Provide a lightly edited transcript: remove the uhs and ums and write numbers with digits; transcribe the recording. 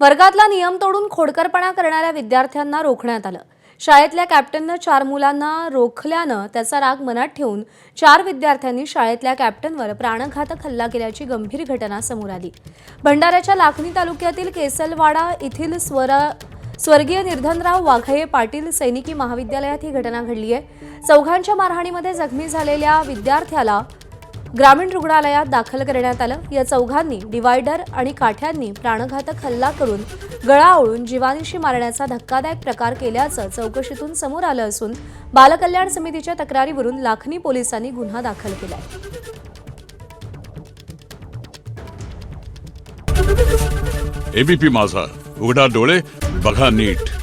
वर्गातला नियम तोडून खोडकरपणा करणाऱ्या विद्यार्थ्यांना रोखण्यात आलं। शाळेतल्या कॅप्टननं 4 मुलांना रोखल्यानं त्याचा राग मनात ठेवून 4 विद्यार्थ्यांनी शाळेतल्या कॅप्टनवर प्राणघातक हल्ला केल्याची गंभीर घटना समोर आली। भंडाऱ्याच्या लाखनी तालुक्यातील केसलवाडा येथील स्वर्गीय निर्धनराव वाघये पाटील सैनिकी महाविद्यालयात ही घटना घडली आहे। चौघांच्या मारहाणीमध्ये जखमी झालेल्या विद्यार्थ्याला ग्रामीण रुग्णालयात दाखल करण्यात आलं। या चौघांनी डिवायडर आणि काठ्यांनी प्राणघातक हल्ला करून गळा ओळून जीवानीशी मारण्याचा धक्कादायक प्रकार केल्याचं चौकशीतून समोर आलं असून बालकल्याण समितीच्या तक्रारीवरून लाखनी पोलिसांनी गुन्हा दाखल केलाय। एबीपी माझा, उघडा डोळे बघा नीट।